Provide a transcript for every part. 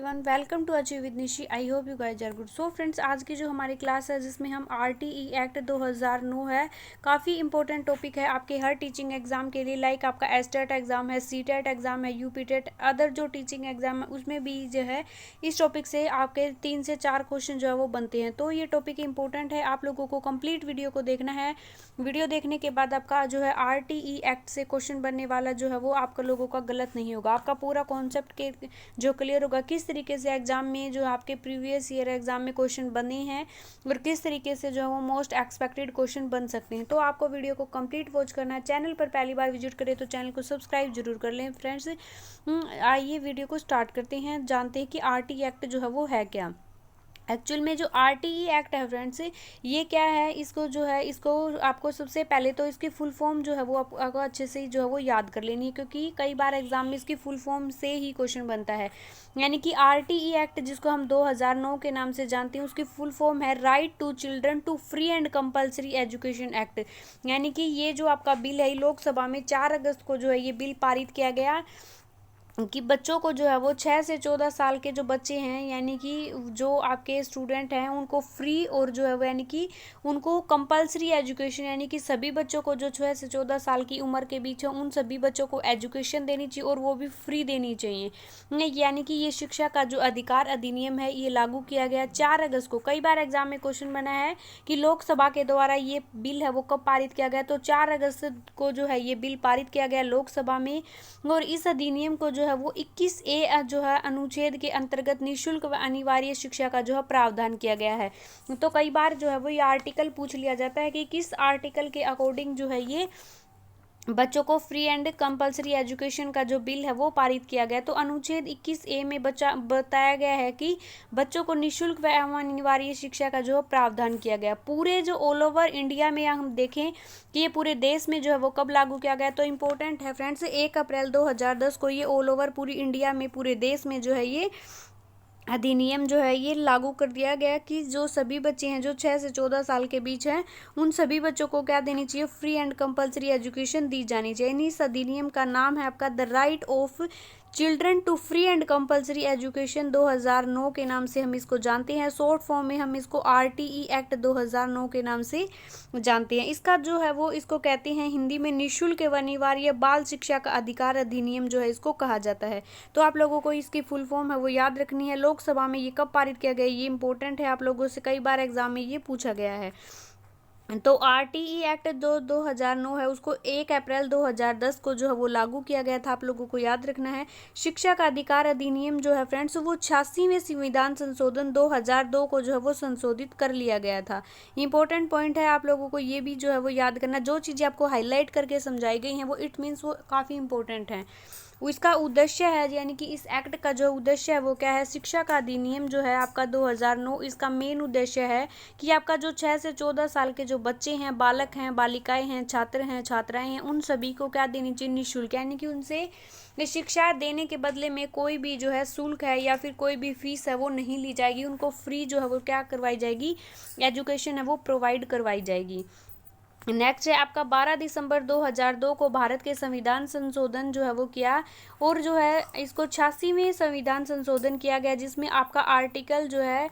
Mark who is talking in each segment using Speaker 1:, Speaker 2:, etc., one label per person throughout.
Speaker 1: Everyone, welcome to achieve with Nishi. I hope you guys are good. So friends, आज की जो हमारी class है जिसमें हम आरटीई एक्ट 2009 है, काफ़ी इंपॉर्टेंट टॉपिक है आपके हर टीचिंग एग्जाम के लिए। लाइक आपका एसटेट एग्जाम है, सीटेट एग्जाम है, यूपीटेट, अदर जो टीचिंग एग्जाम है उसमें भी जो है इस टॉपिक से आपके 3 से 4 क्वेश्चन जो है वो बनते हैं। तो ये टॉपिक इंपॉर्टेंट है, आप लोगों को कंप्लीट वीडियो को देखना है। वीडियो देखने के बाद आपका जो है आरटीई एक्ट से क्वेश्चन बनने वाला जो है वो आपका लोगों का गलत नहीं होगा, आपका पूरा कॉन्सेप्ट के जो क्लियर होगा किस तरीके से एग्जाम में जो आपके प्रीवियस ईयर एग्जाम में क्वेश्चन बने हैं और किस तरीके से जो है वो मोस्ट एक्सपेक्टेड क्वेश्चन बन सकते हैं। तो आपको वीडियो को कंप्लीट वॉच करना है। चैनल पर पहली बार विजिट करें तो चैनल को सब्सक्राइब जरूर कर लें फ्रेंड्स। आइए वीडियो को स्टार्ट करते हैं, जानते हैं कि आरटी एक्ट जो है वो है क्या। एक्चुअल में जो आरटीई एक्ट है फ्रेंड्स, ये क्या है, इसको जो है इसको आपको सबसे पहले तो इसकी फुल फॉर्म जो है वो आपको अच्छे से जो है वो याद कर लेनी है, क्योंकि कई बार एग्जाम में इसकी फुल फॉर्म से ही क्वेश्चन बनता है। यानी कि आरटीई एक्ट जिसको हम 2009 के नाम से जानते हैं, उसकी फुल फॉर्म है right to children to free and compulsory education act. यानी कि ये जो आपका बिल है, लोकसभा में 4 अगस्त को जो है ये बिल पारित किया गया कि बच्चों को जो है वो 6 से 14 साल के जो बच्चे हैं, यानी कि जो आपके स्टूडेंट हैं, उनको फ्री और जो है वो यानी कि उनको कंपलसरी एजुकेशन, यानी कि सभी बच्चों को जो 6 से 14 साल की उम्र के बीच है उन सभी बच्चों को एजुकेशन देनी चाहिए और वो भी फ्री देनी चाहिए। यानी कि ये शिक्षा का जो अधिकार अधिनियम है ये लागू किया गया 4 अगस्त को। कई बार एग्जाम में क्वेश्चन बना है कि लोकसभा के द्वारा ये बिल है वो कब पारित किया गया, तो 4 अगस्त को जो है ये बिल पारित किया गया लोकसभा में। और इस अधिनियम को जो है वो 21A जो है अनुच्छेद के अंतर्गत निःशुल्क व अनिवार्य शिक्षा का जो है प्रावधान किया गया है। तो कई बार जो है वो ये आर्टिकल पूछ लिया जाता है कि किस आर्टिकल के अकॉर्डिंग जो है ये बच्चों को फ्री एंड कंपलसरी एजुकेशन का जो बिल है वो पारित किया गया। तो अनुच्छेद 21A में बताया गया है कि बच्चों को निःशुल्क व अनिवार्य शिक्षा का जो प्रावधान किया गया। पूरे जो ऑल ओवर इंडिया में हम देखें कि ये पूरे देश में जो है वो कब लागू किया गया, तो इम्पोर्टेंट है फ्रेंड्स, 1 अप्रैल 2010 को ये ऑल ओवर पूरी इंडिया में पूरे देश में जो है ये अधिनियम जो है ये लागू कर दिया गया कि जो सभी बच्चे हैं जो 6 से 14 साल के बीच हैं, उन सभी बच्चों को क्या देनी चाहिए, फ्री एंड कंपलसरी एजुकेशन दी जानी चाहिए। इस अधिनियम का नाम है आपका the right of children to free and compulsory education 2009 के नाम से हम इसको जानते हैं। शॉर्ट फॉर्म में हम इसको आरटीई एक्ट 2009 के नाम से जानते हैं। इसका जो है वो इसको कहते हैं हिंदी में निःशुल्क व अनिवार्य बाल शिक्षा का अधिकार अधिनियम जो है इसको कहा जाता है। तो आप लोगों को इसकी फुल फॉर्म है वो याद रखनी है। लोकसभा में ये कब पारित किया गया, ये इंपॉर्टेंट है, आप लोगों से कई बार एग्जाम में ये पूछा गया है। तो आरटीई एक्ट जो 2009 है उसको 1 अप्रैल 2010 को जो है वो लागू किया गया था, आप लोगों को याद रखना है। शिक्षा का अधिकार अधिनियम जो है फ्रेंड्स वो 86वें संविधान संशोधन 2002 को जो है वो संशोधित कर लिया गया था। इंपॉर्टेंट पॉइंट है, आप लोगों को ये भी जो है वो याद करना। जो चीज़ें आपको हाईलाइट करके समझाई गई हैं वो इट मीन्स वो काफ़ी इंपॉर्टेंट है। इसका उद्देश्य है, यानी कि इस एक्ट का जो उद्देश्य है वो क्या है, शिक्षा का अधिनियम जो है आपका 2009, इसका मेन उद्देश्य है कि आपका जो 6 से 14 साल के जो बच्चे हैं, बालक हैं, बालिकाएं हैं, छात्र हैं, छात्राएं हैं, उन सभी को क्या देनी चाहिए, निःशुल्क, यानी कि उनसे शिक्षा देने के बदले में कोई भी जो है शुल्क है या फिर कोई भी फीस है वो नहीं ली जाएगी। उनको फ्री जो है वो क्या करवाई जाएगी, एजुकेशन है वो प्रोवाइड करवाई जाएगी। नेक्स्ट है आपका 12 दिसंबर 2002 को भारत के संविधान संशोधन जो है वो किया, और जो है इसको 86वें संविधान संशोधन किया गया, जिसमें आपका आर्टिकल जो है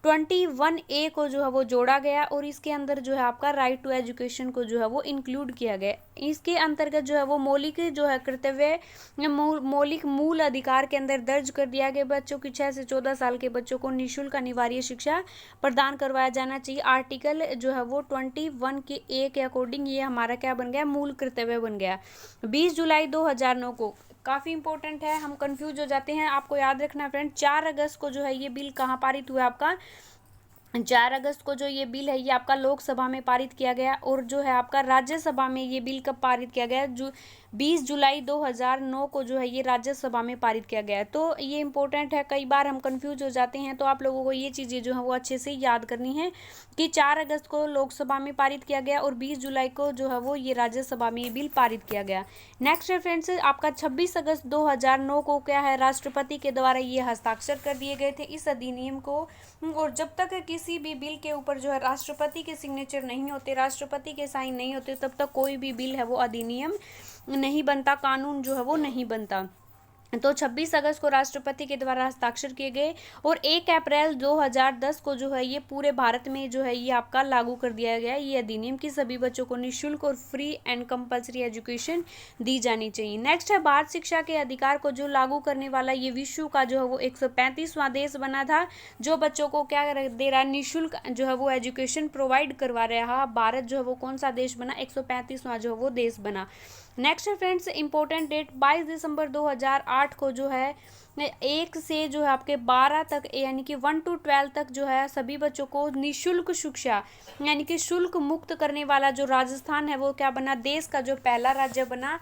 Speaker 1: 21A को जो है वो जोड़ा गया और इसके अंदर जो है आपका राइट टू एजुकेशन को जो है वो इंक्लूड किया गया। इसके अंतर्गत जो है वो मौलिक जो है कर्तव्य मौलिक मूल अधिकार के अंदर दर्ज कर दिया गया, बच्चों की 6 से 14 साल के बच्चों को निःशुल्क अनिवार्य शिक्षा प्रदान करवाया जाना चाहिए। आर्टिकल जो है वो 21A के अकॉर्डिंग ये हमारा क्या बन गया, मूल कर्तव्य बन गया। 20 जुलाई 2009 को, काफ़ी इंपॉर्टेंट है, हम कंफ्यूज हो जाते हैं, आपको याद रखना है फ्रेंड। 4 अगस्त को जो है ये बिल कहाँ पारित हुआ, आपका 4 अगस्त को जो ये बिल है ये आपका लोकसभा में पारित किया गया, और जो है आपका राज्यसभा में ये बिल कब पारित किया गया, जो 20 जुलाई 2009 को जो है ये राज्यसभा में पारित किया गया है। तो ये इंपॉर्टेंट है, कई बार हम कंफ्यूज हो जाते हैं, तो आप लोगों को ये चीज़ें जो है वो अच्छे से याद करनी है कि 4 अगस्त को लोकसभा में पारित किया गया और 20 जुलाई को जो है वो ये राज्यसभा में ये बिल पारित किया गया। नेक्स्ट है फ्रेंड्स आपका 26 अगस्त 2009 को क्या है, राष्ट्रपति के द्वारा ये हस्ताक्षर कर दिए गए थे इस अधिनियम को। और जब तक किसी भी बिल के ऊपर जो है राष्ट्रपति के सिग्नेचर नहीं होते, राष्ट्रपति के साइन नहीं होते, तब तक कोई भी बिल है वो अधिनियम नहीं बनता, कानून जो है वो नहीं बनता। तो 26 अगस्त को राष्ट्रपति के द्वारा हस्ताक्षर किए गए और 1 अप्रैल 2010 को जो है ये पूरे भारत में जो है ये आपका लागू कर दिया गया है। ये अधिनियम की सभी बच्चों को निःशुल्क और फ्री एंड कंपलसरी एजुकेशन दी जानी चाहिए। नेक्स्ट है भारत शिक्षा के अधिकार को जो लागू करने वाला ये विश्व का जो है वो 135वां देश बना था, जो बच्चों को क्या दे रहा है, निःशुल्क जो है वो एजुकेशन प्रोवाइड करवा रहा है। भारत जो है वो कौन सा देश बना, 135वां जो है वो देश बना। नेक्स्ट है फ्रेंड्स इंपॉर्टेंट डेट 22 दिसंबर 2008 को जो है 1 से जो है आपके 12 तक यानी कि 1 to 12 तक जो है सभी बच्चों को निःशुल्क शिक्षा यानी कि शुल्क मुक्त करने वाला जो राजस्थान है वो क्या बना, देश का जो पहला राज्य बना।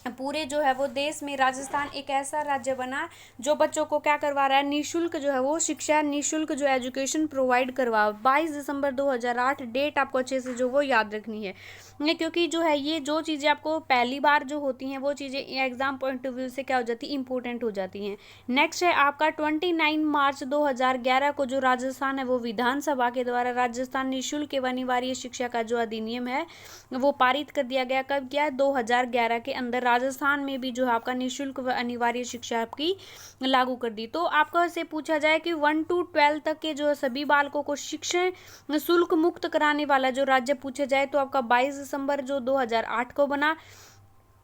Speaker 1: पूरे जो है वो देश में राजस्थान एक ऐसा राज्य बना जो बच्चों को क्या करवा रहा है, निःशुल्क जो है वो शिक्षा, निःशुल्क जो एजुकेशन प्रोवाइड करवा। 22 दिसंबर 2008 डेट आपको अच्छे से जो वो याद रखनी है, क्योंकि जो है ये जो चीज़ें आपको पहली बार जो होती हैं वो चीज़ें एग्जाम पॉइंट ऑफ व्यू से क्या हो जाती है, इंपॉर्टेंट हो जाती हैं। नेक्स्ट है आपका 29 मार्च 2011 को जो राजस्थान है वो विधानसभा के द्वारा राजस्थान निःशुल्क एवं अनिवार्य शिक्षा का जो अधिनियम है वो पारित कर दिया गया। कब किया, 2011 के अंदर राजस्थान में भी जो है आपका निःशुल्क व अनिवार्य शिक्षा आपकी लागू कर दी। तो आपको से पूछा जाए कि 1 to 12 तक के जो सभी बालकों को शिक्षा शुल्क मुक्त कराने वाला जो राज्य पूछा जाए तो आपका 22 दिसंबर जो 2008 को बना।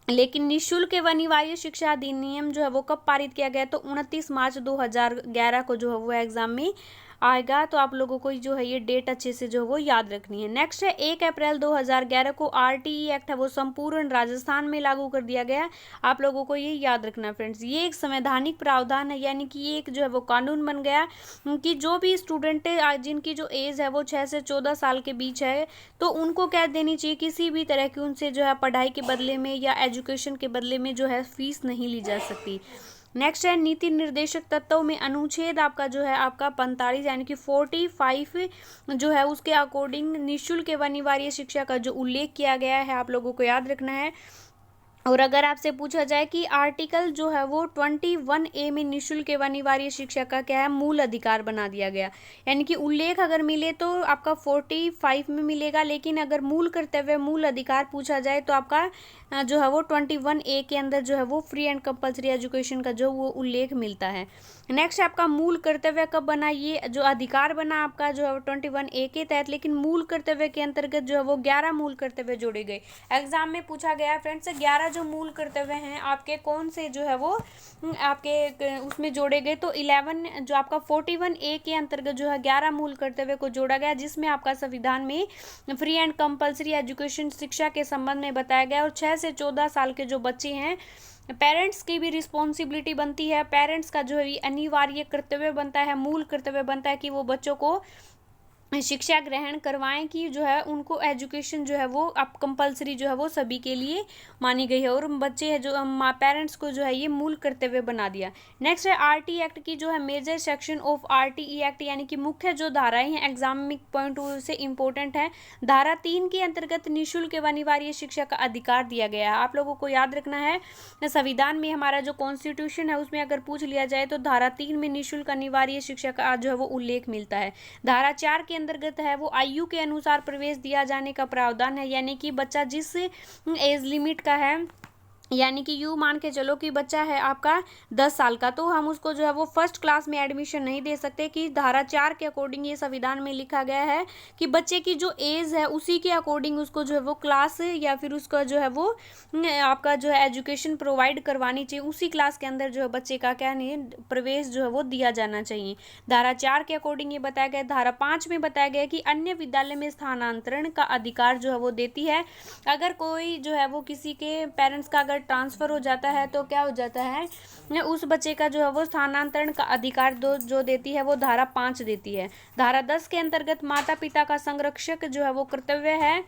Speaker 1: लेकिन निःशुल्क एवं अनिवार्य शिक्षा अधिनियम जो है वो कब पारित किया गया, तो 29 मार्च 2011 को जो है वो एग्जाम में आएगा। तो आप लोगों को जो है ये डेट अच्छे से जो है वो याद रखनी है। नेक्स्ट है 1 अप्रैल 2011 को आरटीई एक्ट है वो संपूर्ण राजस्थान में लागू कर दिया गया। आप लोगों को ये याद रखना फ्रेंड्स, ये एक संवैधानिक प्रावधान है, यानी कि ये एक जो है वो कानून बन गया कि जो भी स्टूडेंट है जिनकी जो एज है वो 6 से 14 साल के बीच है तो उनको क्या देनी चाहिए, किसी भी तरह की उनसे जो है पढ़ाई के बदले में या एजुकेशन के बदले में जो है फीस नहीं ली जा सकती। नेक्स्ट है नीति निर्देशक तत्वों में अनुच्छेद आपका जो है आपका 45 यानी कि 45 जो है उसके अकॉर्डिंग निःशुल्क एवं अनिवार्य शिक्षा का जो उल्लेख किया गया है आप लोगों को याद रखना है। और अगर आपसे पूछा जाए कि आर्टिकल जो है वो 21A में निःशुल्क एवं अनिवार्य शिक्षा का क्या है, मूल अधिकार बना दिया गया, यानी कि उल्लेख अगर मिले तो आपका 45 में मिलेगा, लेकिन अगर मूल कर्तव्य मूल अधिकार पूछा जाए तो आपका जो है वो 21A के अंदर जो है वो फ्री एंड कंपलसरी एजुकेशन का जो वो उल्लेख मिलता है। नेक्स्ट आपका मूल कर्तव्य कब बना, ये जो अधिकार बना आपका जो है 21A के तहत, लेकिन मूल कर्तव्य के अंतर्गत जो है वो 11 मूल कर्तव्य जोड़े गए। एग्जाम में पूछा गया फ्रेंड्स 11 जो मूल कर्तव्य हैं आपके कौन से जो है वो आपके उसमें जोड़े गए, तो 11 जो आपका 41A के अंतर्गत जो है 11 मूल कर्तव्य को जोड़ा गया, जिसमें आपका संविधान में फ्री एंड कंपलसरी एजुकेशन शिक्षा के संबंध में बताया गया। और 6 से 14 साल के जो बच्चे हैं पेरेंट्स की भी रिस्पॉन्सिबिलिटी बनती है, पेरेंट्स का जो है अनिवार्य कर्तव्य बनता है, मूल कर्तव्य बनता है कि वो बच्चों को शिक्षा ग्रहण करवाएं कि जो है उनको एजुकेशन जो है वो अब कंपलसरी जो है वो सभी के लिए मानी गई है। और बच्चे है जो पेरेंट्स को जो है ये मूल कर्तव्य बना दिया। नेक्स्ट है आरटी एक्ट की जो है major section of RTE act, यानी कि मुख्य जो धाराएं हैं एग्जामिक पॉइंट से इंपॉर्टेंट है। धारा 3 के अंतर्गत निःशुल्क एवं अनिवार्य शिक्षा का अधिकार दिया गया है। आप लोगों को याद रखना है संविधान में हमारा जो कॉन्स्टिट्यूशन है उसमें अगर पूछ लिया जाए तो धारा 3 में निःशुल्क अनिवार्य शिक्षा का जो है वो उल्लेख मिलता है। धारा 4 के अंतर्गत है वो आयु के अनुसार प्रवेश दिया जाने का प्रावधान है, यानी कि बच्चा जिस एज लिमिट का है, यानी कि यू मान के चलो कि बच्चा है आपका 10 साल का, तो हम उसको जो है वो फर्स्ट क्लास में एडमिशन नहीं दे सकते कि धारा 4 के अकॉर्डिंग ये संविधान में लिखा गया है कि बच्चे की जो एज है उसी के अकॉर्डिंग उसको जो है वो क्लास या फिर उसका जो है वो आपका जो है एजुकेशन प्रोवाइड करवानी चाहिए, उसी क्लास के अंदर जो है बच्चे का क्या नहीं प्रवेश जो है वो दिया जाना चाहिए। धारा 4 के अकॉर्डिंग ये बताया गया। धारा 5 में बताया गया कि अन्य विद्यालय में स्थानांतरण का अधिकार जो है वो देती है। अगर कोई जो है वो किसी के पेरेंट्स का ट्रांसफर हो जाता है तो क्या हो जाता है उस बच्चे का जो है वो स्थानांतरण का अधिकार जो देती है वो धारा 5 देती है। धारा 10 के अंतर्गत माता पिता का संरक्षक जो है वो कर्तव्य है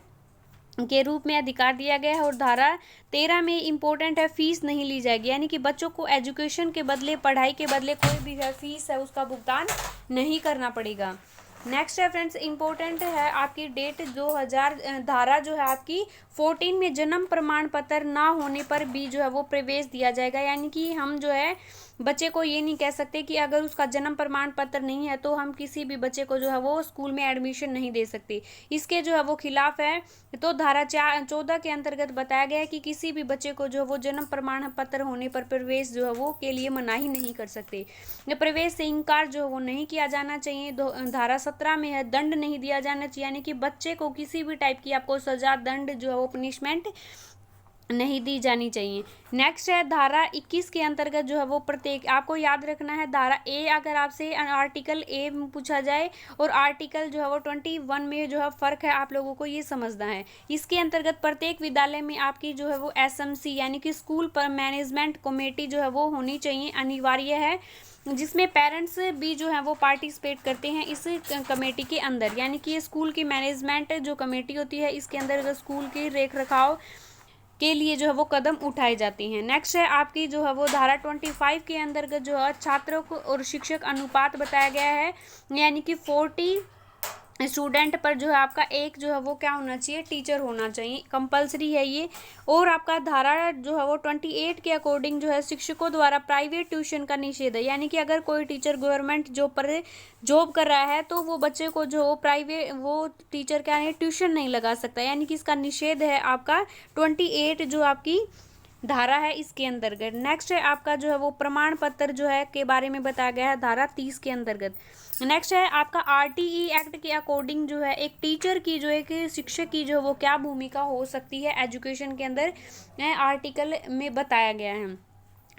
Speaker 1: के रूप में अधिकार दिया गया है। और धारा 13 में इंपॉर्टेंट है फीस नहीं ली जाएगी, यानी कि बच्चों को एजुकेशन के बदले पढ़ाई के बदले कोई भी है फीस है उसका भुगतान नहीं करना पड़ेगा। नेक्स्ट है फ्रेंड्स इंपॉर्टेंट है आपकी डेट 2000 धारा जो है आपकी 14 में जन्म प्रमाण पत्र ना होने पर भी जो है वो प्रवेश दिया जाएगा, यानी कि हम जो है बच्चे को ये नहीं कह सकते कि अगर उसका जन्म प्रमाण पत्र नहीं है तो हम किसी भी बच्चे को जो है वो स्कूल में एडमिशन नहीं दे सकते। इसके जो है वो खिलाफ है। तो धारा 14 के अंतर्गत बताया गया है कि किसी भी बच्चे को जो है वो जन्म प्रमाण पत्र होने पर प्रवेश जो है वो के लिए मनाही नहीं कर सकते। प्रवेश से इनकार जो है वो नहीं किया जाना चाहिए। धारा 17 में है दंड नहीं दिया जाना चाहिए, यानी कि बच्चे को किसी भी टाइप की आपको सजा, दंड जो है वो पनिशमेंट नहीं दी जानी चाहिए। नेक्स्ट है धारा 21 के अंतर्गत जो है वो प्रत्येक, आपको याद रखना है धारा ए, अगर आपसे आर्टिकल ए पूछा जाए और आर्टिकल जो है वो 21 में जो है फ़र्क है, आप लोगों को ये समझना है। इसके अंतर्गत प्रत्येक विद्यालय में आपकी जो है वो एसएमसी यानी कि स्कूल पर मैनेजमेंट कमेटी जो है वो होनी चाहिए, अनिवार्य है, जिसमें पेरेंट्स भी जो है वो पार्टिसिपेट करते हैं इस कमेटी के अंदर। यानी कि ये स्कूल की मैनेजमेंट जो कमेटी होती है, इसके अंदर स्कूल की रेख रखाव के लिए जो है वो कदम उठाए जाते हैं। नेक्स्ट है आपकी जो है वो धारा 25 के अंतर्गत जो है छात्रों को और शिक्षक अनुपात बताया गया है, यानी कि 40 स्टूडेंट पर जो है आपका एक जो है वो क्या होना चाहिए, टीचर होना चाहिए, कंपलसरी है ये। और आपका धारा जो है वो 28 के अकॉर्डिंग जो है शिक्षकों द्वारा प्राइवेट ट्यूशन का निषेध है, यानी कि अगर कोई टीचर गवर्नमेंट जॉब पर जॉब कर रहा है तो वो बच्चे को जो प्राइवेट वो टीचर क्या है ट्यूशन नहीं लगा सकता, यानी कि इसका निषेध है आपका 28 जो आपकी धारा है इसके अंतर्गत। नेक्स्ट है आपका जो है वो प्रमाण पत्र जो है के बारे में बताया गया है धारा 30 के अंतर्गत। नेक्स्ट है आपका आरटीई एक्ट के अकॉर्डिंग जो है एक टीचर की जो एक शिक्षक की जो वो क्या भूमिका हो सकती है एजुकेशन के अंदर आर्टिकल में बताया गया है।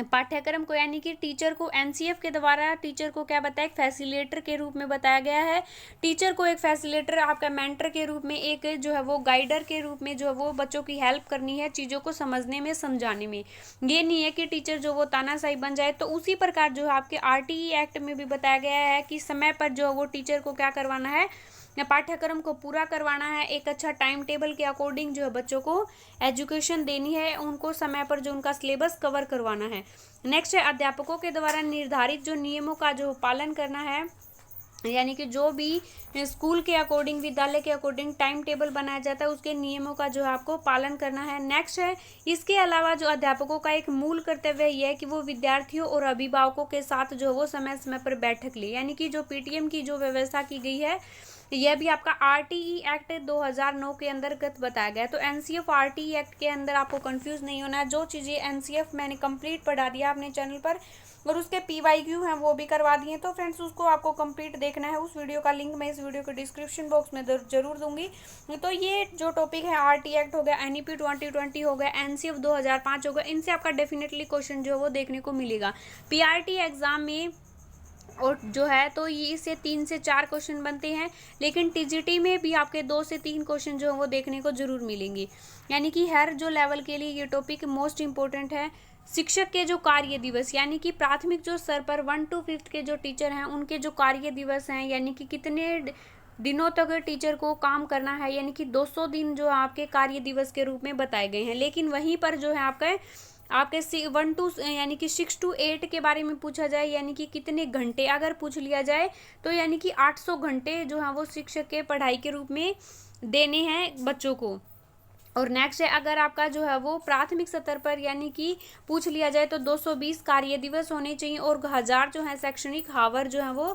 Speaker 1: पाठ्यक्रम को, यानी कि टीचर को एनसीएफ के द्वारा टीचर को क्या बताया, एक फैसिलिटेटर के रूप में बताया गया है। टीचर को एक फैसिलिटेटर, आपका मेंटर के रूप में, एक जो है वो गाइडर के रूप में जो है वो बच्चों की हेल्प करनी है चीज़ों को समझने में, समझाने में। ये नहीं है कि टीचर जो वो तानाशाही बन जाए। तो उसी प्रकार जो है आपके आरटीई एक्ट में भी बताया गया है कि समय पर जो वो टीचर को क्या करवाना है, पाठ्यक्रम को पूरा करवाना है, एक अच्छा टाइम टेबल के अकॉर्डिंग जो है बच्चों को एजुकेशन देनी है, उनको समय पर जो उनका सिलेबस कवर करवाना है। नेक्स्ट है अध्यापकों के द्वारा निर्धारित जो नियमों का जो पालन करना है, यानी कि जो भी स्कूल के अकॉर्डिंग, विद्यालय के अकॉर्डिंग टाइम टेबल बनाया जाता है उसके नियमों का जो है आपको पालन करना है। नेक्स्ट है इसके अलावा जो अध्यापकों का एक मूल कर्तव्य यह है कि वो विद्यार्थियों और अभिभावकों के साथ जो वो समय समय पर बैठक ले, यानी कि जो पीटीएम की जो व्यवस्था की गई है यह भी आपका आरटीई एक्ट 2009 के अंतर्गत बताया गया है। तो एनसीएफ आरटीई एक्ट के अंदर आपको कंफ्यूज नहीं होना है। जो चीज़ें एनसीएफ मैंने कंप्लीट पढ़ा दिया अपने चैनल पर और उसके पीवाईक्यू हैं वो भी करवा दिए, तो फ्रेंड्स उसको आपको कंप्लीट देखना है। उस वीडियो का लिंक मैं इस वीडियो के डिस्क्रिप्शन बॉक्स में जरूर दूंगी। तो ये जो टॉपिक है आरटी एक्ट हो गया, एनईपी 2020 हो गया, एनसीएफ 2005 हो गया, इनसे आपका डेफिनेटली क्वेश्चन जो है वो देखने को मिलेगा पीआरटी एग्जाम में। और जो है तो ये इससे 3 से 4 क्वेश्चन बनते हैं, लेकिन टीजीटी में भी आपके 2 से 3 क्वेश्चन जो है वो देखने को जरूर मिलेंगे। यानी कि हर जो लेवल के लिए ये टॉपिक मोस्ट इंपॉर्टेंट है। शिक्षक के जो कार्य दिवस, यानी कि प्राथमिक जो स्तर पर 1 to 5 के जो टीचर हैं उनके जो कार्य दिवस हैं, यानी कि कितने दिनों तक टीचर को काम करना है, यानी कि 200 दिन जो आपके कार्य दिवस के रूप में बताए गए हैं। लेकिन वहीं पर जो है आपके 1 to यानी कि 6 to 8 के बारे में पूछा जाए, यानी कि कितने घंटे अगर पूछ लिया जाए तो यानी कि 800 घंटे जो है वो शिक्षक के पढ़ाई के रूप में देने हैं बच्चों को। और नेक्स्ट है अगर आपका जो है वो प्राथमिक स्तर पर यानी कि पूछ लिया जाए तो 220 कार्य दिवस होने चाहिए और 1000 जो है शैक्षणिक हावर जो है वो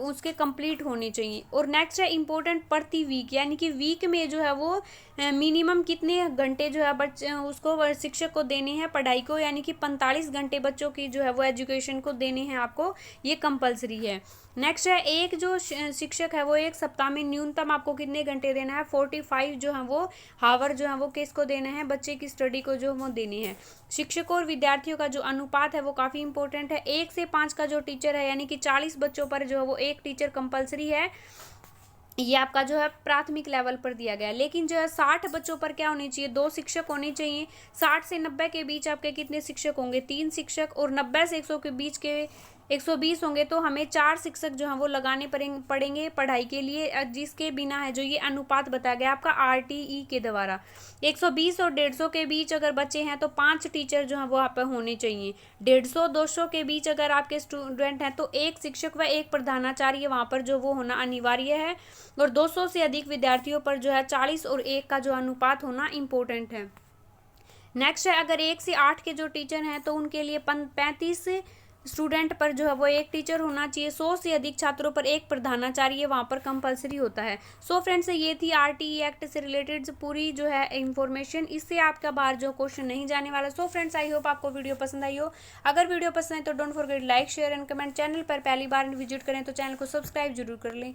Speaker 1: उसके कंप्लीट होने चाहिए। और नेक्स्ट है इम्पोर्टेंट प्रति वीक, यानी कि वीक में जो है वो मिनिमम कितने घंटे जो है बच्चे उसको शिक्षक को देने हैं पढ़ाई को, यानी कि 45 घंटे बच्चों की जो है वो एजुकेशन को देने हैं आपको, ये कंपलसरी है। नेक्स्ट है एक जो शिक्षक है वो एक सप्ताह में न्यूनतम आपको कितने घंटे देना है, 45 जो है वो हावर जो है वो किसको देना है, बच्चे की स्टडी को जो वो देनी है। शिक्षकों और विद्यार्थियों का जो अनुपात है वो काफ़ी इंपॉर्टेंट है। 1 से 5 का जो टीचर है, यानी कि 40 बच्चों पर जो है वो एक टीचर कंपलसरी है। ये आपका जो है प्राथमिक लेवल पर दिया गया है। लेकिन जो है 60 बच्चों पर क्या होनी चाहिए, 2 शिक्षक होने चाहिए। 60 से 90 के बीच आपके कितने शिक्षक होंगे, 3 शिक्षक। और 90 से 100 के बीच के 120 होंगे, तो हमें 4 शिक्षक जो हैं वो लगाने पड़ेंगे पढ़ाई के लिए, जिसके बिना है जो ये अनुपात बताया गया आपका आरटीई के द्वारा। 120 और 150 के बीच अगर बच्चे हैं तो 5 टीचर जो हैं वो आप होने चाहिए। 150-200 के बीच अगर आपके स्टूडेंट हैं तो 1 शिक्षक व 1 प्रधानाचार्य वहाँ पर जो वो होना अनिवार्य है। और 200 से अधिक विद्यार्थियों पर जो है 40 और 1 का जो अनुपात होना इम्पोर्टेंट है। नेक्स्ट है अगर 1 से 8 के जो टीचर हैं तो उनके लिए 35 स्टूडेंट पर जो है वो एक टीचर होना चाहिए, 100 से अधिक छात्रों पर एक प्रधानाचार्य वहाँ पर कंपलसरी होता है। सो फ्रेंड्स, ये थी आरटीई एक्ट से रिलेटेड पूरी जो है इंफॉर्मेशन। इससे आपका बाहर जो क्वेश्चन नहीं जाने वाला। सो फ्रेंड्स, आई होप आपको वीडियो पसंद आई हो। अगर वीडियो पसंद है तो don't forget like share and comment. Channel पर पहली बार विजिट करें तो चैनल को सब्सक्राइब जरूर कर लें।